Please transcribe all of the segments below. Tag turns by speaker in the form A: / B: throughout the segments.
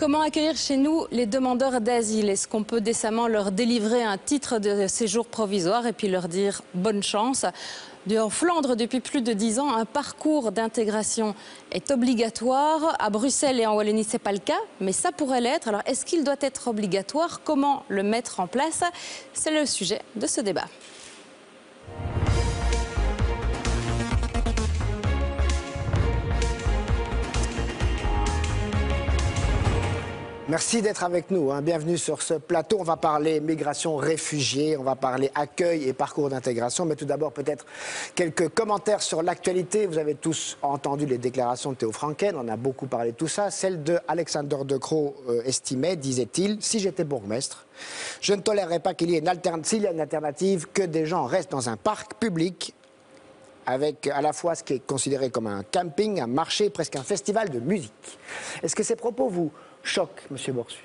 A: Comment accueillir chez nous les demandeurs d'asile? Est-ce qu'on peut décemment leur délivrer un titre de séjour provisoire et puis leur dire bonne chance? En Flandre, depuis plus de 10 ans, un parcours d'intégration est obligatoire. À Bruxelles et en Wallonie, ce n'est pas le cas, mais ça pourrait l'être. Alors, est-ce qu'il doit être obligatoire? Comment le mettre en place? C'est le sujet de ce débat.
B: Merci d'être avec nous. Bienvenue sur ce plateau. On va parler migration, réfugiés, on va parler accueil et parcours d'intégration. Mais tout d'abord, peut-être quelques commentaires sur l'actualité. Vous avez tous entendu les déclarations de Theo Franken. On a beaucoup parlé de tout ça. Celle de Alexander De Croo estimait, disait-il, si j'étais bourgmestre, je ne tolérerais pas qu'il y ait s'il y a une alternative, que des gens restent dans un parc public avec à la fois ce qui est considéré comme un camping, un marché, presque un festival de musique. Est-ce que ces propos vous choquent, M. Borsu?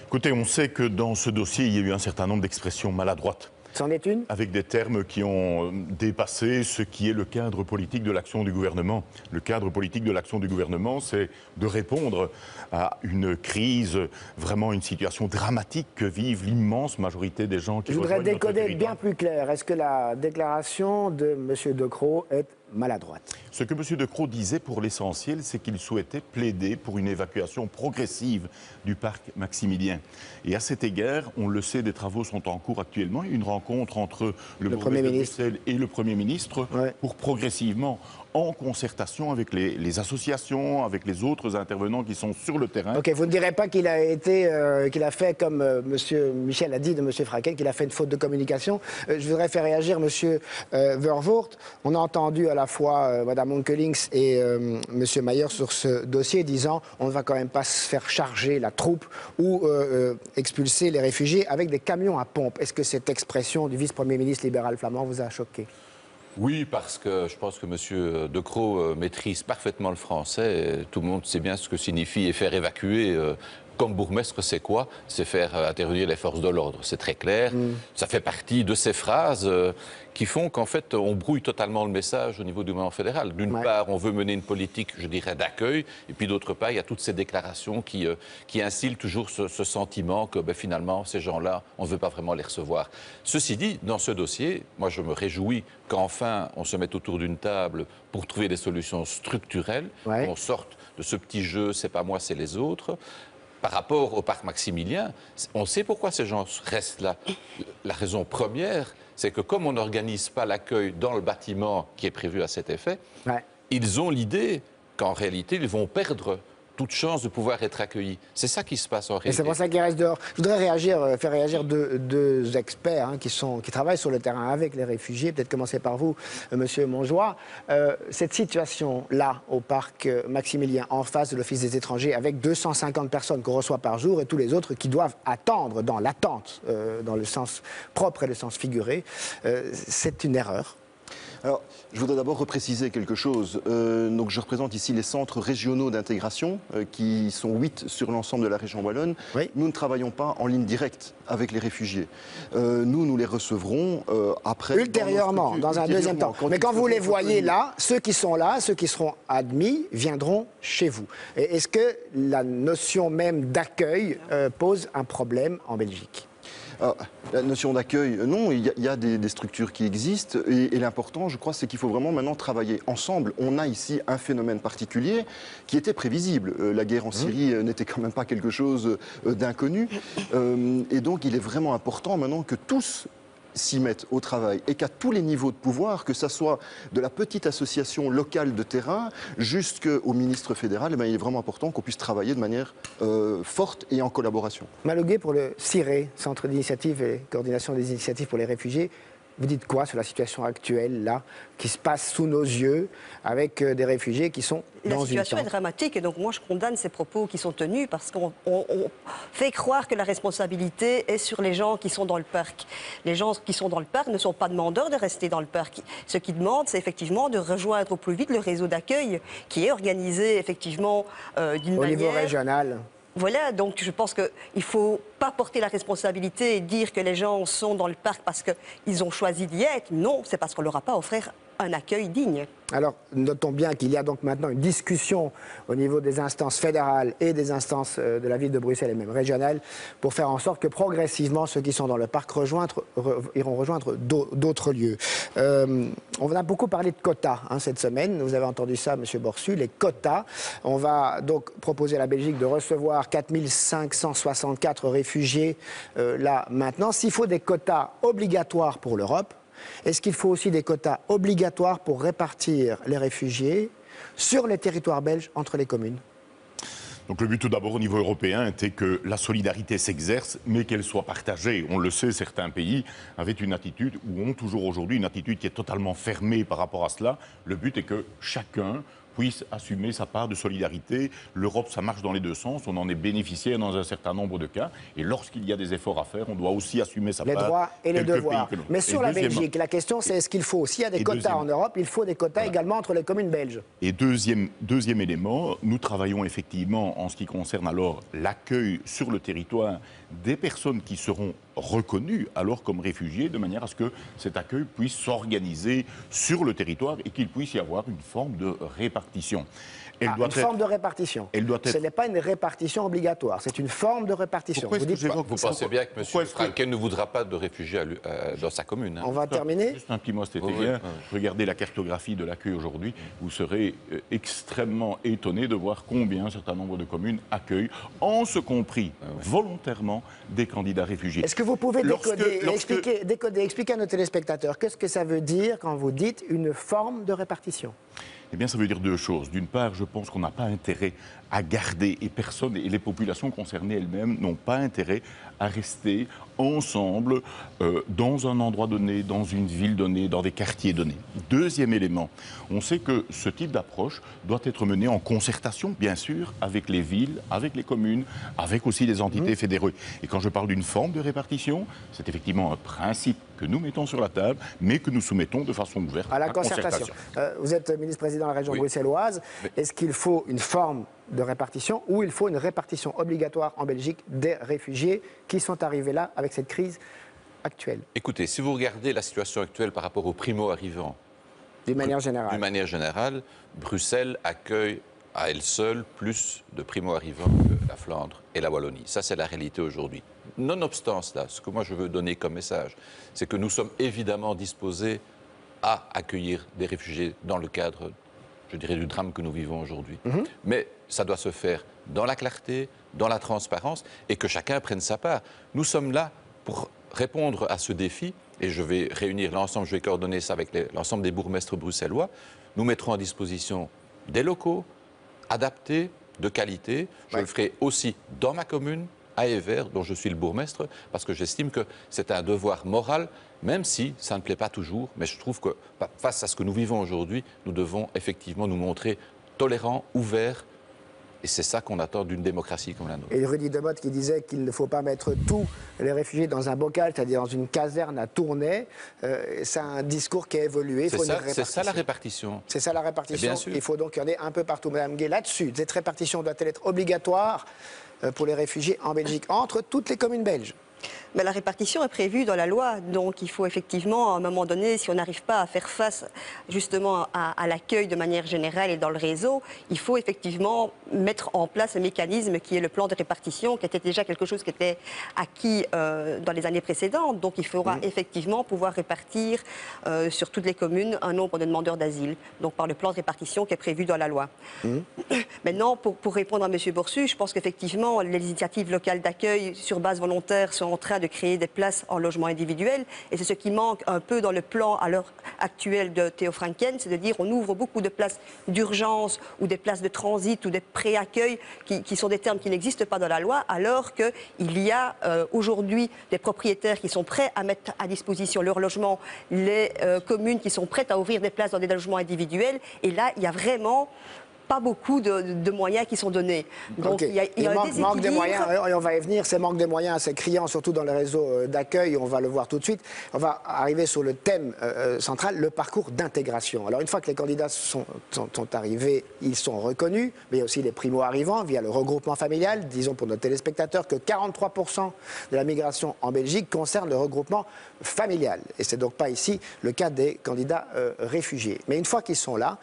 C: Écoutez, on sait que dans ce dossier, il y a eu un certain nombre d'expressions maladroites.
B: C'en est une?
C: Avec des termes qui ont dépassé ce qui est le cadre politique de l'action du gouvernement. Le cadre politique de l'action du gouvernement, c'est de répondre à une crise, vraiment une situation dramatique que vivent l'immense majorité des gens qui rejoignent notre territoire.
B: Je voudrais décoder bien plus clair. Est-ce que la déclaration de M. De Croo est maladroite?
C: Ce que M. De Croo disait pour l'essentiel, c'est qu'il souhaitait plaider pour une évacuation progressive du parc Maximilien. Et à cet égard, on le sait, des travaux sont en cours actuellement. Il y a une rencontre entre le Premier ministre et le Premier ministre pour progressivement, en concertation avec les associations, avec les autres intervenants qui sont sur le terrain.
B: Ok, vous ne direz pas qu'il a fait comme M. Michel a dit de M. Franken, qu'il a fait une faute de communication. Je voudrais faire réagir M. Vervoort. On a entendu à la fois Mme Onkelings et M. Mayer sur ce dossier disant on ne va quand même pas se faire charger la troupe ou expulser les réfugiés avec des camions à pompe. Est-ce que cette expression du vice-premier ministre libéral flamand vous a choqué?
D: Oui, parce que je pense que M. De Croo maîtrise parfaitement le français. Tout le monde sait bien ce que signifie faire évacuer. Comme bourgmestre, c'est quoi? C'est faire intervenir les forces de l'ordre. C'est très clair. Ça fait partie de ces phrases qui font qu'en fait, on brouille totalement le message au niveau du gouvernement fédéral. D'une part, on veut mener une politique, je dirais, d'accueil. Et puis d'autre part, il y a toutes ces déclarations qui instillent toujours ce sentiment que finalement, ces gens-là, on ne veut pas vraiment les recevoir. Ceci dit, dans ce dossier, moi, je me réjouis qu'enfin, on se mette autour d'une table pour trouver des solutions structurelles, qu'on sorte de ce petit jeu, c'est pas moi, c'est les autres. Par rapport au parc Maximilien, on sait pourquoi ces gens restent là. La raison première, c'est que comme on n'organise pas l'accueil dans le bâtiment qui est prévu à cet effet, ils ont l'idée qu'en réalité, ils vont perdre toute chance de pouvoir être accueillis. C'est ça qui se passe en réalité.
B: Et c'est pour ça qu'ils restent dehors. Je voudrais faire réagir deux experts qui travaillent sur le terrain avec les réfugiés. Peut-être commencer par vous, Monsieur Montjoie. Cette situation-là, au parc Maximilien, en face de l'Office des étrangers, avec 250 personnes qu'on reçoit par jour et tous les autres qui doivent attendre dans l'attente, dans le sens propre et le sens figuré, c'est une erreur.
E: Alors, je voudrais d'abord repréciser quelque chose. Donc, je représente ici les centres régionaux d'intégration, qui sont 8 sur l'ensemble de la région wallonne. Nous ne travaillons pas en ligne directe avec les réfugiés. Nous les recevrons après.
B: Ultérieurement, dans un deuxième temps. Mais quand vous les voyez là, ceux qui sont là, ceux qui seront admis, viendront chez vous. Est-ce que la notion même d'accueil pose un problème en Belgique ?
E: Alors, la notion d'accueil, non, il y a des structures qui existent et l'important, je crois, c'est qu'il faut vraiment maintenant travailler ensemble. On a ici un phénomène particulier qui était prévisible. La guerre en Syrie n'était quand même pas quelque chose d'inconnu. Et donc, il est vraiment important maintenant que tous s'y mettent au travail et qu'à tous les niveaux de pouvoir, que ce soit de la petite association locale de terrain jusqu'au ministre fédéral, il est vraiment important qu'on puisse travailler de manière forte et en collaboration.
B: Malogué, pour le CIRE, Centre d'initiative et coordination des initiatives pour les réfugiés, vous dites quoi sur la situation actuelle, là, qui se passe sous nos yeux, avec des réfugiés qui sont dans une tente? La
F: situation est dramatique et donc moi je condamne ces propos qui sont tenus parce qu'on fait croire que la responsabilité est sur les gens qui sont dans le parc. Les gens qui sont dans le parc ne sont pas demandeurs de rester dans le parc. Ce qu'ils demandent, c'est effectivement de rejoindre au plus vite le réseau d'accueil qui est organisé effectivement d'une manière... Au niveau régional. Voilà, donc je pense qu'il ne faut pas porter la responsabilité et dire que les gens sont dans le parc parce qu'ils ont choisi d'y être. Non, c'est parce qu'on ne leur a pas offert un accueil digne.
B: Alors, notons bien qu'il y a donc maintenant une discussion au niveau des instances fédérales et des instances de la ville de Bruxelles et même régionales pour faire en sorte que progressivement, ceux qui sont dans le parc iront rejoindre d'autres lieux. On a beaucoup parlé de quotas cette semaine. Vous avez entendu ça, M. Borsu, les quotas. On va donc proposer à la Belgique de recevoir 4564 réfugiés là maintenant. S'il faut des quotas obligatoires pour l'Europe, est-ce qu'il faut aussi des quotas obligatoires pour répartir les réfugiés sur les territoires belges entre les communes?
C: Donc le but tout d'abord au niveau européen était que la solidarité s'exerce, mais qu'elle soit partagée. On le sait, certains pays avaient une attitude, ou ont toujours aujourd'hui une attitude qui est totalement fermée par rapport à cela. Le but est que chacun puisse assumer sa part de solidarité. L'Europe, ça marche dans les deux sens. On en est bénéficiaire dans un certain nombre de cas. Et lorsqu'il y a des efforts à faire, on doit aussi assumer sa part.
B: Les droits et les devoirs. Mais sur la Belgique, la question c'est est-ce qu'il faut, s'il y a des quotas en Europe, il faut des quotas également entre les communes belges.
C: Et deuxième élément, nous travaillons effectivement en ce qui concerne alors l'accueil sur le territoire des personnes qui seront reconnues alors comme réfugiés, de manière à ce que cet accueil puisse s'organiser sur le territoire et qu'il puisse y avoir une forme de répartition.
B: Forme de répartition. Ce n'est pas une répartition obligatoire, c'est une forme de répartition.
D: Vous pensez bien que M. Franken ne voudra pas de réfugiés dans sa commune.
B: On va terminer.
C: Juste un petit mot, c'était bien. Regardez la cartographie de l'accueil aujourd'hui. Vous serez extrêmement étonné de voir combien un certain nombre de communes accueillent, en ce compris volontairement, des candidats réfugiés.
B: Est-ce que vous pouvez expliquer à nos téléspectateurs qu'est-ce que ça veut dire quand vous dites une forme de répartition?
C: Eh bien, ça veut dire deux choses. D'une part, je pense qu'on n'a pas intérêt à garder, et personne, et les populations concernées elles-mêmes n'ont pas intérêt à rester ensemble dans un endroit donné, dans une ville donnée, dans des quartiers donnés. Deuxième élément, on sait que ce type d'approche doit être mené en concertation, bien sûr, avec les villes, avec les communes, avec aussi les entités fédérées. Et quand je parle d'une forme de répartition, c'est effectivement un principe que nous mettons sur la table, mais que nous soumettons de façon ouverte
B: à la concertation. Vous êtes ministre-président de la région bruxelloise. Est-ce qu'il faut une forme de répartition ou il faut une répartition obligatoire en Belgique des réfugiés qui sont arrivés là avec cette crise actuelle?
D: Écoutez, si vous regardez la situation actuelle par rapport aux primo-arrivants,
B: d'une manière générale,
D: Bruxelles accueille à elle seule plus de primo-arrivants que la Flandre et la Wallonie. Ça, c'est la réalité aujourd'hui. Nonobstant cela, ce que moi je veux donner comme message, c'est que nous sommes évidemment disposés à accueillir des réfugiés dans le cadre, je dirais, du drame que nous vivons aujourd'hui. Mais ça doit se faire dans la clarté, dans la transparence, et que chacun prenne sa part. Nous sommes là pour répondre à ce défi, et je vais réunir l'ensemble, je vais coordonner ça avec l'ensemble des bourgmestres bruxellois. Nous mettrons à disposition des locaux adaptés, de qualité. Je le ferai aussi dans ma commune, à Evere, dont je suis le bourgmestre, parce que j'estime que c'est un devoir moral, même si ça ne plaît pas toujours. Mais je trouve que face à ce que nous vivons aujourd'hui, nous devons effectivement nous montrer tolérants, ouverts. Et c'est ça qu'on attend d'une démocratie comme la nôtre.
B: Et Rudy Demotte qui disait qu'il ne faut pas mettre tous les réfugiés dans un bocal, c'est-à-dire dans une caserne à Tournai. C'est un discours qui a évolué.
D: C'est ça la répartition.
B: C'est ça la répartition.
D: Bien sûr.
B: Il faut donc qu'il y en ait un peu partout. Madame Gay, là-dessus, cette répartition doit-elle être obligatoire pour les réfugiés en Belgique, entre toutes les communes belges?
F: Mais la répartition est prévue dans la loi, donc il faut effectivement, à un moment donné, si on n'arrive pas à faire face justement à l'accueil de manière générale et dans le réseau, il faut effectivement mettre en place un mécanisme qui est le plan de répartition, qui était déjà quelque chose qui était acquis dans les années précédentes. Donc il faudra effectivement pouvoir répartir sur toutes les communes un nombre de demandeurs d'asile, donc par le plan de répartition qui est prévu dans la loi. Maintenant, pour répondre à M. Borsu, je pense qu'effectivement, les initiatives locales d'accueil sur base volontaire sont en train de créer des places en logement individuel. Et c'est ce qui manque un peu dans le plan à l'heure actuelle de Theo Franken, c'est de dire on ouvre beaucoup de places d'urgence ou des places de transit ou des pré-accueils qui sont des termes qui n'existent pas dans la loi, alors qu'il y a aujourd'hui des propriétaires qui sont prêts à mettre à disposition leur logement, les communes qui sont prêtes à ouvrir des places dans des logements individuels. Et là, il y a vraiment pas beaucoup de moyens qui sont donnés. Donc
B: Ok.
F: il y a un
B: manque des
F: déséquilibre.
B: moyens, et on va y venir, ces manques de moyens assez criants, surtout dans les réseaux d'accueil, on va le voir tout de suite. On va arriver sur le thème central, le parcours d'intégration. Alors une fois que les candidats sont arrivés, ils sont reconnus, mais il y a aussi les primo-arrivants via le regroupement familial. Disons pour nos téléspectateurs que 43% de la migration en Belgique concerne le regroupement familial. Et c'est donc pas ici le cas des candidats réfugiés. Mais une fois qu'ils sont là,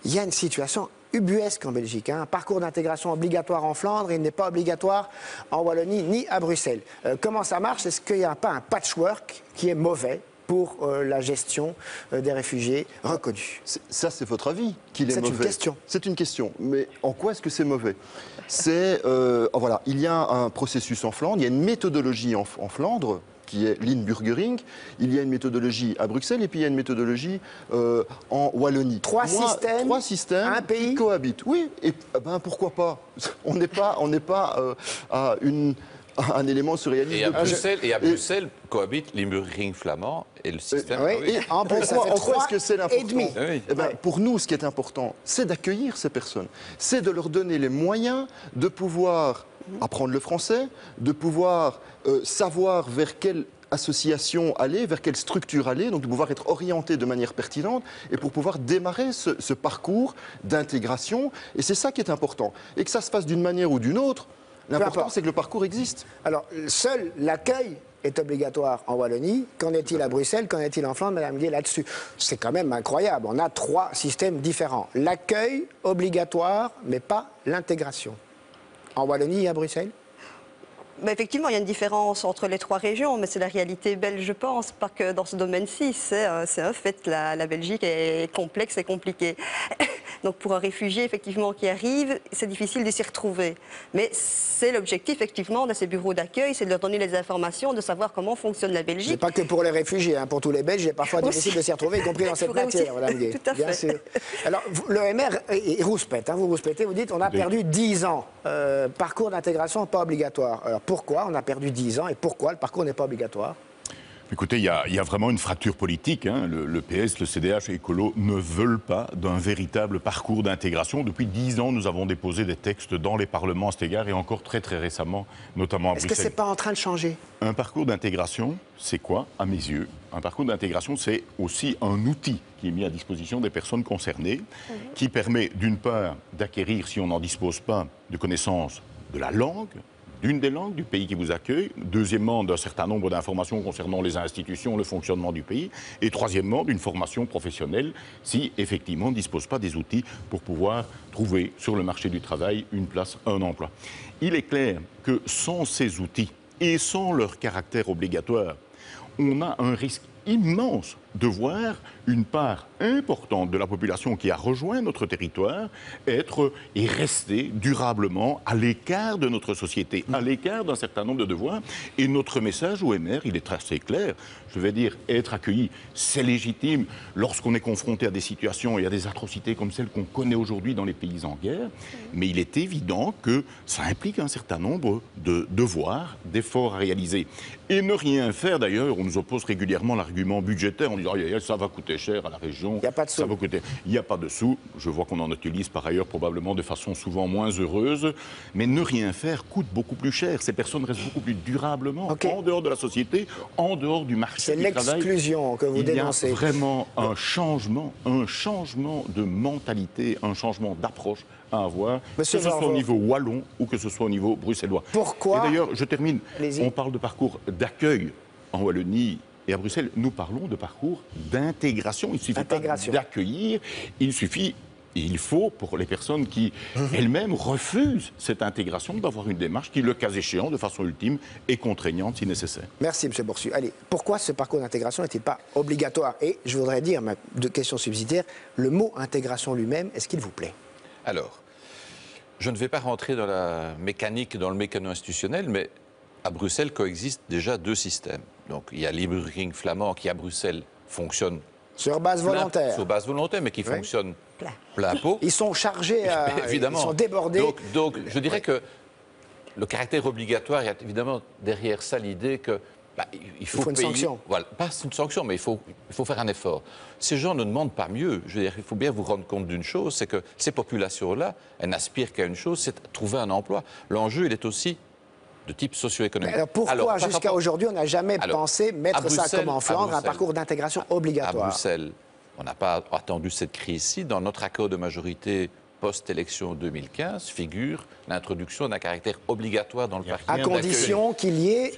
B: il y a une situation ubuesque en Belgique. Un parcours d'intégration obligatoire en Flandre, il n'est pas obligatoire en Wallonie ni à Bruxelles. Comment ça marche? Est-ce qu'il n'y a pas un patchwork qui est mauvais pour la gestion des réfugiés reconnus?
E: Ça, c'est votre avis qu'il est mauvais.
B: C'est une question.
E: C'est une question. Mais en quoi est-ce que c'est mauvais? Voilà, il y a un processus en Flandre, il y a une méthodologie en Flandre qui est l'Inburgering, il y a une méthodologie à Bruxelles et puis il y a une méthodologie en Wallonie.
B: Trois systèmes, un pays
E: qui cohabitent. Oui, et pourquoi pas? On n'est pas à un élément surréaliste.
D: Et à Bruxelles cohabitent l'Inburgering flamand et le système.
B: Oui, et en plus, ça fait
E: en quoi est-ce que c'est l'important?
B: 3,5.
D: Oui.
E: Eh ben, pour nous, ce qui est important, c'est d'accueillir ces personnes. C'est de leur donner les moyens de pouvoir apprendre le français, de pouvoir savoir vers quelle association aller, vers quelle structure aller, donc de pouvoir être orienté de manière pertinente et pour pouvoir démarrer ce parcours d'intégration. Et c'est ça qui est important. Et que ça se fasse d'une manière ou d'une autre, l'important, c'est que le parcours existe.
B: Alors, seul l'accueil est obligatoire en Wallonie. Qu'en est-il à Bruxelles? Qu'en est-il en Flandre? Madame Gué, là-dessus, c'est quand même incroyable. On a 3 systèmes différents. L'accueil obligatoire, mais pas l'intégration. En Wallonie et à Bruxelles?
F: Mais effectivement, il y a une différence entre les 3 régions, mais c'est la réalité belge, je pense, pas que dans ce domaine-ci. C'est un fait, la Belgique est complexe et compliquée. Donc pour un réfugié, effectivement, qui arrive, c'est difficile de s'y retrouver. Mais c'est l'objectif, effectivement, de ces bureaux d'accueil, c'est de leur donner les informations, de savoir comment fonctionne la Belgique.
B: C'est pas que pour les réfugiés, hein, pour tous les Belges, il est parfois
F: Aussi.
B: difficile de s'y retrouver, y compris dans cette matière, Madame Gué.
F: Tout à fait.
B: Bien sûr. Alors, le MR, il rouspète, hein, vous rouspétez, vous dites on a perdu 10 ans. Parcours d'intégration pas obligatoire. Alors pourquoi on a perdu 10 ans et pourquoi le parcours n'est pas obligatoire?
C: Écoutez, il y a vraiment une fracture politique. Hein. Le PS, le CDH et Écolo ne veulent pas d'un véritable parcours d'intégration. Depuis 10 ans, nous avons déposé des textes dans les parlements à cet égard et encore très récemment, notamment à Bruxelles.
B: Est-ce que c'est pas en train de changer?
C: Un parcours d'intégration, c'est quoi, à mes yeux? Un parcours d'intégration, c'est aussi un outil qui est mis à disposition des personnes concernées, qui permet d'une part d'acquérir, si on n'en dispose pas, de connaissances de la langue, d'une des langues du pays qui vous accueille, deuxièmement d'un certain nombre d'informations concernant les institutions, le fonctionnement du pays, et troisièmement d'une formation professionnelle si effectivement on ne dispose pas des outils pour pouvoir trouver sur le marché du travail une place, un emploi. Il est clair que sans ces outils et sans leur caractère obligatoire, on a un risque immense de voir une part importante de la population qui a rejoint notre territoire être et rester durablement à l'écart de notre société, à l'écart d'un certain nombre de devoirs. Et notre message au MR, il est assez clair. Je vais dire, être accueilli, c'est légitime lorsqu'on est confronté à des situations et à des atrocités comme celles qu'on connaît aujourd'hui dans les pays en guerre. Mais il est évident que ça implique un certain nombre de devoirs, d'efforts à réaliser. Et ne rien faire, d'ailleurs, on nous oppose régulièrement l'argument budgétaire en disant ça va coûter cher à la région.
B: Il n'y a pas de sous.
C: Ça va coûter. Il n'y a pas de sous. Je vois qu'on en utilise par ailleurs probablement de façon souvent moins heureuse. Mais ne rien faire coûte beaucoup plus cher. Ces personnes restent beaucoup plus durablement en dehors de la société, en dehors du marché du travail.
B: C'est l'exclusion que vous dénoncez.
C: Il y a vraiment un changement de mentalité, un changement d'approche à avoir,
B: Monsieur
C: que ce soit au niveau wallon ou que ce soit au niveau bruxellois.
B: Pourquoi?
C: Et d'ailleurs, je termine. On parle de parcours d'accueil en Wallonie et à Bruxelles. Nous parlons de parcours d'intégration. Il ne suffit pas d'accueillir, il faut, pour les personnes qui elles-mêmes refusent cette intégration, d'avoir une démarche qui, le cas échéant, de façon ultime, est contraignante si nécessaire.
B: Merci, M. Boursu. Allez, pourquoi ce parcours d'intégration n'est-il pas obligatoire? Et je voudrais dire, deux questions subsidiaires, le mot intégration lui-même, est-ce qu'il vous plaît?
D: Alors, je ne vais pas rentrer dans la mécanique, dans le mécano institutionnel, mais à Bruxelles coexistent déjà 2 systèmes. Donc, il y a l'Inburgering flamand qui, à Bruxelles, fonctionne
B: sur base volontaire.
D: Sur base volontaire, mais qui fonctionne plein pot.
B: Ils sont chargés,
D: évidemment.
B: Ils sont débordés.
D: Donc je dirais que le caractère obligatoire, il y a évidemment derrière ça l'idée que Il faut
B: une
D: payer.
B: sanction.
D: Voilà, pas une sanction, mais il faut faire un effort. Ces gens ne demandent pas mieux. Je veux dire, il faut bien vous rendre compte d'une chose, c'est que ces populations-là, elles n'aspirent qu'à une chose, c'est trouver un emploi. L'enjeu, il est aussi de type socio-économique.
B: Alors pourquoi jusqu'à aujourd'hui on n'a jamais pensé mettre ça comme en Flandre, un parcours d'intégration obligatoire?
D: À Bruxelles, on n'a pas attendu cette crise-ci. Dans notre accord de majorité post-élection 2015 figure l'introduction d'un caractère obligatoire dans le parcours.
B: À condition qu'il y ait...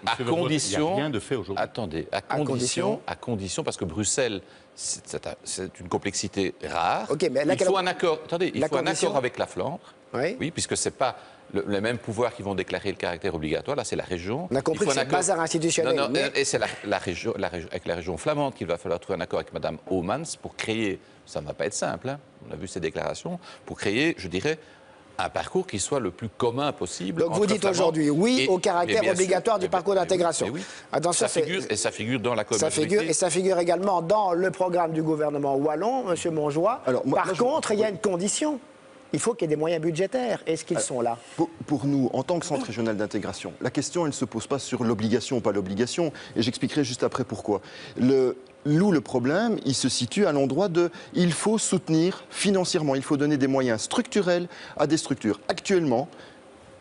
D: À condition...
C: Il n'y a rien de fait aujourd'hui.
D: Attendez, à condition, parce que Bruxelles, c'est une complexité rare.
B: Okay, mais là,
D: il faut un accord. Attendez, il faut un accord avec la Flandre.
B: Oui,
D: puisque c'est pas les mêmes pouvoirs qui vont déclarer le caractère obligatoire. Là, c'est la région.
B: On a compris que c'est le bazar institutionnel.
D: Non, et c'est la région, avec la région flamande qu'il va falloir trouver un accord avec Mme Homans pour créer. Ça ne va pas être simple. Hein, on a vu ces déclarations pour créer, je dirais, un parcours qui soit le plus commun possible.
B: Donc vous dites aujourd'hui oui au caractère obligatoire du parcours d'intégration.
D: Oui.
B: Attention,
D: ça figure dans la majorité.
B: Ça figure également dans le programme du gouvernement wallon, M. Montjoie. Par contre, il y a une condition. Il faut qu'il y ait des moyens budgétaires. Est-ce qu'ils sont là?
E: Pour nous, en tant que centre régional d'intégration, la question, elle ne se pose pas sur l'obligation ou pas l'obligation. Et j'expliquerai juste après pourquoi. Le problème, il se situe à l'endroit de il faut soutenir financièrement, il faut donner des moyens structurels à des structures. Actuellement,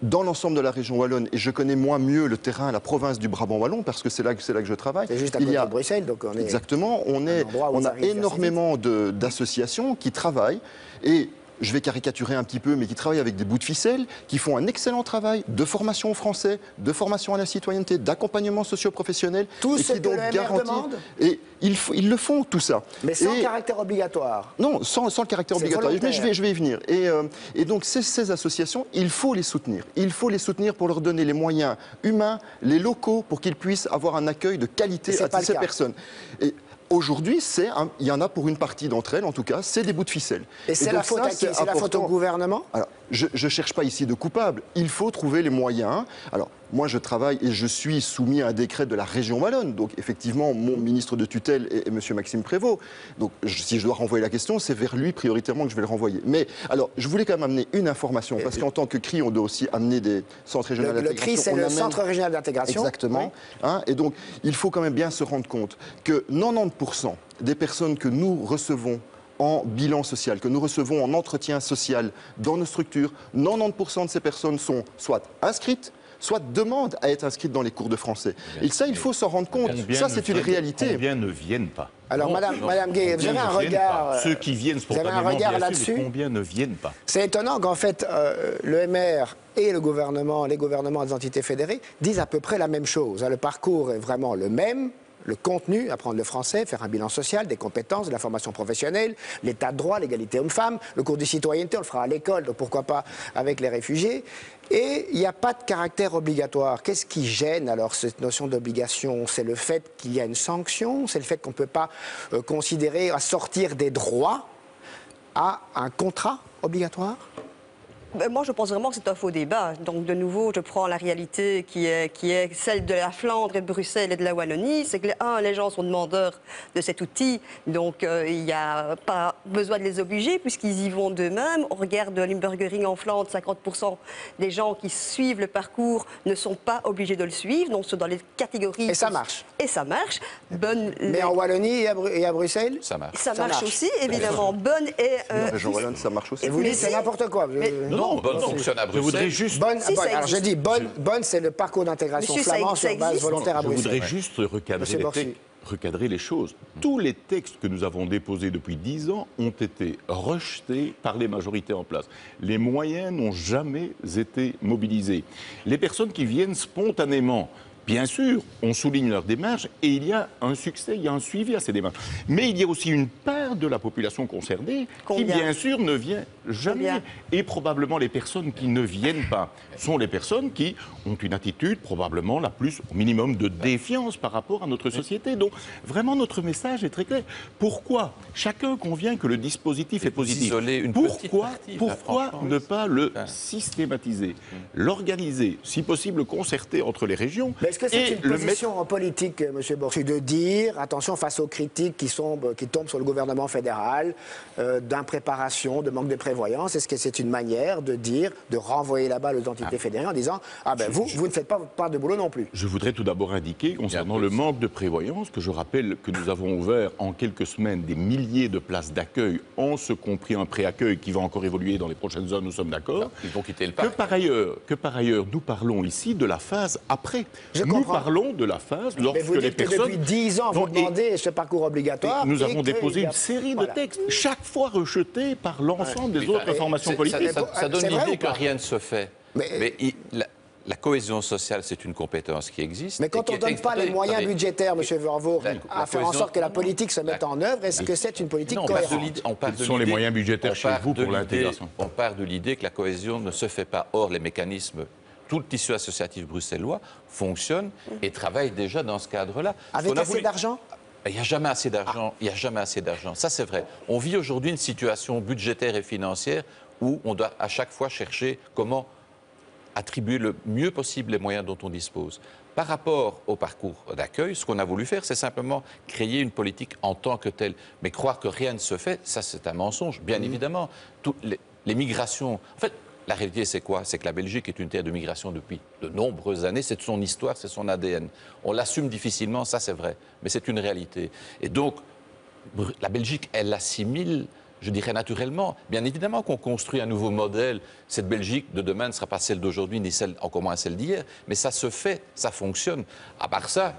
E: dans l'ensemble de la région wallonne, et je connais moi mieux le terrain, la province du Brabant wallon, parce que c'est là que je travaille.
B: C'est juste à côté de Bruxelles, donc on est...
E: Exactement, on a énormément d'associations qui travaillent et... Je vais caricaturer un petit peu, mais qui travaillent avec des bouts de ficelle, qui font un excellent travail de formation au français, de formation à la citoyenneté, d'accompagnement socio-professionnel.
B: Tout ce que le MR demande.
E: Et ils le font, tout ça.
B: Mais sans caractère obligatoire.
E: Non, sans le caractère obligatoire. Mais je vais y venir. Et donc, ces associations, il faut les soutenir. Il faut les soutenir pour leur donner les moyens humains, les locaux, pour qu'ils puissent avoir un accueil de qualité à ces personnes. Aujourd'hui, il y en a pour une partie d'entre elles, en tout cas, c'est des bouts de ficelle.
B: Et c'est la faute à qui? C'est la faute au gouvernement?
E: Alors, je ne cherche pas ici de coupable. Il faut trouver les moyens. Alors, moi, je travaille et je suis soumis à un décret de la région wallonne. Donc, effectivement, mon ministre de tutelle est M. Maxime Prévost. Donc, si je dois renvoyer la question, c'est vers lui prioritairement que je vais le renvoyer. Mais, alors, je voulais quand même amener une information, parce qu'en tant que CRI, on doit aussi amener des centres régionaux d'intégration.
B: Le CRI, c'est le centre régional d'intégration.
E: Exactement. Oui. Et donc, il faut quand même bien se rendre compte que 90% des personnes que nous recevons en bilan social, que nous recevons en entretien social dans nos structures, 90% de ces personnes sont soit inscrites, soit demandent à être inscrites dans les cours de français. Et ça, il faut s'en rendre compte. Ça, c'est une réalité.
C: Combien ne viennent pas?
B: Alors, Madame Gay, vous avez un regard...
C: Ceux qui viennent spontanément, bien sûr, mais combien ne viennent pas?
B: C'est étonnant qu'en fait, le MR et le gouvernement, les gouvernements des entités fédérées, disent à peu près la même chose. Le parcours est vraiment le même. Le contenu, apprendre le français, faire un bilan social, des compétences, de la formation professionnelle, l'état de droit, l'égalité homme-femme, le cours de citoyenneté, on le fera à l'école, donc pourquoi pas avec les réfugiés. Et il n'y a pas de caractère obligatoire. Qu'est-ce qui gêne alors cette notion d'obligation? C'est le fait qu'il y a une sanction? C'est le fait qu'on ne peut pas considérer à sortir des droits à un contrat obligatoire?
F: Moi, je pense vraiment que c'est un faux débat. Donc, de nouveau, je prends la réalité qui est celle de la Flandre et de Bruxelles et de la Wallonie. C'est que, les gens sont demandeurs de cet outil. Donc, il n'y a pas besoin de les obliger puisqu'ils y vont d'eux-mêmes. On regarde Limburgering en Flandre, 50% des gens qui suivent le parcours ne sont pas obligés de le suivre. Donc, c'est dans les catégories...
B: Et ça marche.
F: Et ça marche.
B: Mais en Wallonie et à Bruxelles?
D: Ça marche.
F: Ça marche aussi, évidemment. Bonne et...
E: La région wallonne, ça marche aussi.
B: Et vous dites c'est n'importe quoi.
D: Non, bonne fonctionne à Bruxelles.
C: Je voudrais juste...
B: alors je dis bonne, c'est le parcours d'intégration flamand sur base volontaire à Bruxelles.
C: Je voudrais juste recadrer les choses. Tous les textes que nous avons déposés depuis 10 ans ont été rejetés par les majorités en place. Les moyens n'ont jamais été mobilisés. Les personnes qui viennent spontanément, bien sûr, on souligne leur démarche et il y a un succès, il y a un suivi à ces démarches. Mais il y a aussi une part de la population concernée qui, bien sûr, ne vient jamais. Et probablement les personnes qui ne viennent pas sont les personnes qui ont une attitude probablement la plus, au minimum, de défiance par rapport à notre société. Donc, vraiment, notre message est très clair. Pourquoi? Chacun convient que le dispositif est positif. Pourquoi ne pas le systématiser, l'organiser, si possible concerter entre les régions?
B: Est-ce que c'est une position en politique, M. Borchy, de dire, attention, face aux critiques qui tombent sur le gouvernement gouvernement fédéral, d'impréparation, de manque de prévoyance? Est-ce que c'est une manière de dire, de renvoyer la balle aux entités fédérales en disant « Ah ben vous ne faites pas votre part de boulot non plus ».
C: Je voudrais tout d'abord indiquer, concernant le manque de prévoyance, que je rappelle que nous avons ouvert en quelques semaines des milliers de places d'accueil, en ce compris un préaccueil qui va encore évoluer dans les prochaines heures, nous sommes d'accord.
D: Ils vont quitter le parc.
C: Que par ailleurs, nous parlons ici de la phase après.
B: Nous
C: parlons de la phase lorsque
B: mais vous
C: les
B: dites que
C: personnes...
B: depuis 10 ans, vous demandez ce parcours obligatoire.
C: Nous avons déposé une série de textes, chaque fois rejetés par l'ensemble des autres formations politiques.
D: Ça donne
B: C'est vrai
D: l'idée
B: ou
D: que
B: pas?
D: rien ne se fait. Mais la cohésion sociale, c'est une compétence qui existe.
B: Mais quand on ne donne pas les moyens budgétaires, M. Vervoort, à faire en sorte que la politique se mette en œuvre, est-ce que c'est une politique cohérente?
C: Quels sont les moyens budgétaires chez vous pour l'intégration?
D: On part de l'idée que la cohésion ne se fait pas. Or, les mécanismes, tout le tissu associatif bruxellois fonctionne et travaille déjà dans ce cadre-là.
B: Avec assez d'argent?
D: Il n'y a jamais assez d'argent. Il n'y a jamais assez d'argent. Ça, c'est vrai. On vit aujourd'hui une situation budgétaire et financière où on doit à chaque fois chercher comment attribuer le mieux possible les moyens dont on dispose. Par rapport au parcours d'accueil, ce qu'on a voulu faire, c'est simplement créer une politique en tant que telle. Mais croire que rien ne se fait, ça, c'est un mensonge, bien évidemment. Les migrations... En fait, la réalité, c'est quoi? C'est que la Belgique est une terre de migration depuis de nombreuses années. C'est son histoire, c'est son ADN. On l'assume difficilement, ça, c'est vrai. Mais c'est une réalité. Et donc, la Belgique, elle assimile... Je dirais naturellement. Bien évidemment qu'on construit un nouveau modèle. Cette Belgique de demain ne sera pas celle d'aujourd'hui, ni celle, encore moins celle d'hier. Mais ça se fait, ça fonctionne. À part ça,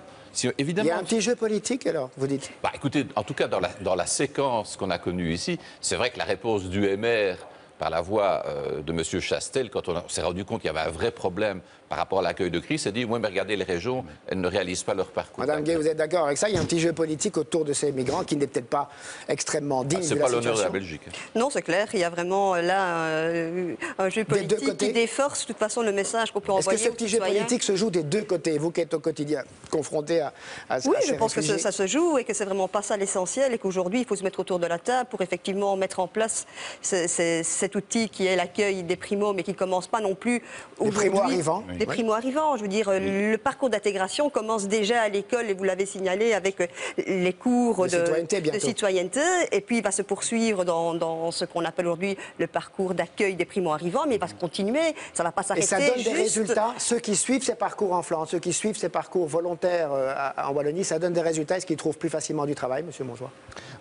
D: évidemment...
B: Il y a un petit jeu politique, alors, vous dites?
D: Écoutez, en tout cas, dans la séquence qu'on a connue ici, c'est vrai que la réponse du MR par la voix de M. Chastel, quand on s'est rendu compte qu'il y avait un vrai problème par rapport à l'accueil de crise, c'est dit, oui, mais regardez, les régions, elles ne réalisent pas leur parcours.
B: Madame Gay, vous êtes d'accord avec ça? Il y a un petit jeu politique autour de ces migrants qui n'est peut-être pas extrêmement digne de la situation.
D: C'est pas l'honneur de la Belgique.
F: Non, c'est clair. Il y a vraiment là un jeu politique qui déforce de toute façon le message qu'on peut envoyer.
B: Est-ce que ce petit jeu politique se joue des deux côtés? Vous qui êtes au quotidien confronté à
F: Oui, je pense que ça se joue et que c'est vraiment pas ça l'essentiel et qu'aujourd'hui, il faut se mettre autour de la table pour effectivement mettre en place cet outil qui est l'accueil des primos, mais qui ne commence pas non plus aujourd'hui. Des primo-arrivants. Des primo-arrivants. Je veux dire, le parcours d'intégration commence déjà à l'école, et vous l'avez signalé, avec les cours de citoyenneté, et puis il va se poursuivre dans ce qu'on appelle aujourd'hui le parcours d'accueil des primo-arrivants, mais il va se continuer, ça ne va pas s'arrêter.
B: Et ça donne des résultats. Ceux qui suivent ces parcours en Flandre, ceux qui suivent ces parcours volontaires en Wallonie, ça donne des résultats. Est-ce qu'ils trouvent plus facilement du travail, M. Monjoie?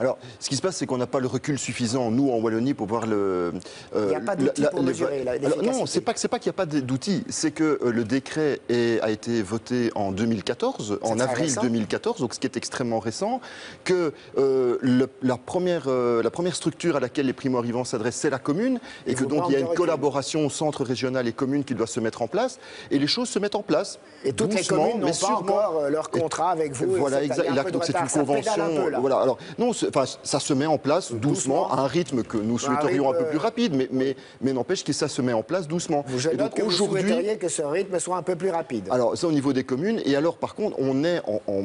E: Alors, ce qui se passe, c'est qu'on n'a pas le recul suffisant, nous, en Wallonie, pour voir le...
B: Il n'y a pas d'outils pour mesurer l'efficacité.
E: Non, c'est pas qu'il n'y a pas d'outils, c'est que le décret a été voté en 2014, en avril 2014, donc ce qui est extrêmement récent, que la première structure à laquelle les primo-arrivants s'adressent, c'est la commune, et que donc il y a une collaboration centre régional et commune qui doit se mettre en place, et les choses se mettent en place.
B: Et toutes les communes n'ont pas encore leur contrat avec vous.
E: Voilà, exactement. Donc c'est une convention. Voilà. Alors non, ça se met en place doucement, à un rythme que nous souhaiterions un peu plus rapide, mais n'empêche que ça se met en place doucement.
B: Je note que vous souhaiteriez que ce rythme soit un peu plus rapide.
E: Alors ça au niveau des communes. Et alors par contre,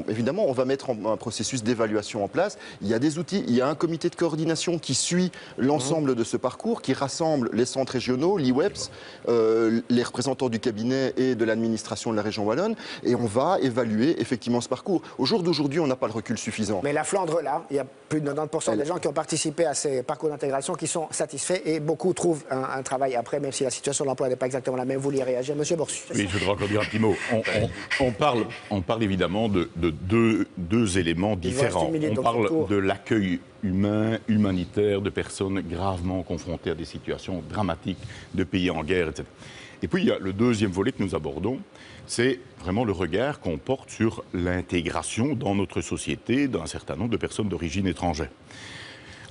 E: évidemment, on va mettre un processus d'évaluation en place. Il y a des outils, il y a un comité de coordination qui suit l'ensemble de ce parcours, qui rassemble les centres régionaux, l'IWEPS, les représentants du cabinet et de l'administration de la région wallonne, et on va évaluer effectivement ce parcours. Au jour d'aujourd'hui, on n'a pas le recul suffisant.
B: Mais la Flandre, là, il y a plus de 90% des gens qui ont participé à ces parcours d'intégration qui sont satisfaits et beaucoup trouvent un travail après, même si la situation de l'emploi n'est pas exactement la même. Vous vouliez réagir, M. Borsu?
C: Oui, je voudrais encore dire un petit mot. On parle évidemment de deux éléments différents. On parle de l'accueil humain, humanitaire de personnes gravement confrontées à des situations dramatiques de pays en guerre, etc. Et puis il y a le deuxième volet que nous abordons, c'est vraiment le regard qu'on porte sur l'intégration dans notre société d'un certain nombre de personnes d'origine étrangère.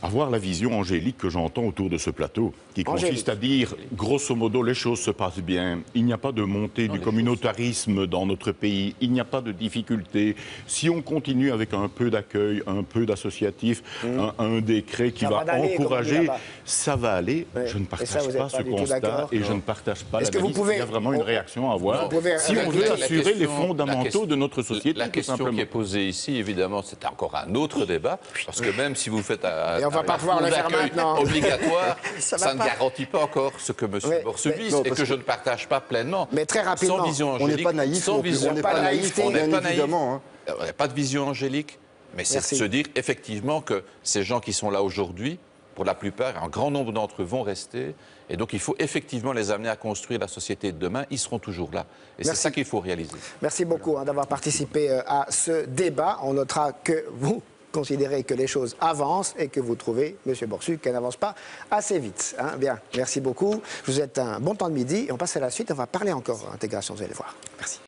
C: Avoir la vision angélique que j'entends autour de ce plateau, qui consiste à dire, grosso modo, les choses se passent bien, il n'y a pas de montée du communautarisme dans notre pays, il n'y a pas de difficultés. Si on continue avec un peu d'accueil, un peu d'associatif, un décret qui va encourager, ça va aller.
B: Oui.
C: Je ne partage pas ce constat et je ne partage pas l'analyse. Il y a vraiment une réaction à avoir. Si on veut assurer les fondamentaux de notre société,
D: la question qui est posée ici, évidemment, c'est encore un autre débat, parce que même si vous faites
B: on va pas pouvoir le faire maintenant.
D: Obligatoire, ça ne garantit pas encore ce que M. Borsu vise et que je ne partage pas pleinement.
B: Mais très rapidement,
D: sans vision angélique,
E: on n'est pas naïf,
D: on n'est pas naïf,
E: on n'est pas naïf, évidemment.
D: On n'a pas de vision angélique. Mais c'est
B: Merci.
D: se dire effectivement que ces gens qui sont là aujourd'hui, pour la plupart, un grand nombre d'entre eux vont rester. Et donc il faut effectivement les amener à construire la société de demain. Ils seront toujours là. Et c'est
B: Merci.
D: ça qu'il faut réaliser.
B: Merci beaucoup d'avoir participé à ce débat. On notera que vous considérez que les choses avancent et que vous trouvez, M. Borsu, qu'elles n'avancent pas assez vite. Hein. Bien, merci beaucoup. Je vous souhaite un bon temps de midi et on passe à la suite. On va parler encore intégration, vous allez voir. Merci.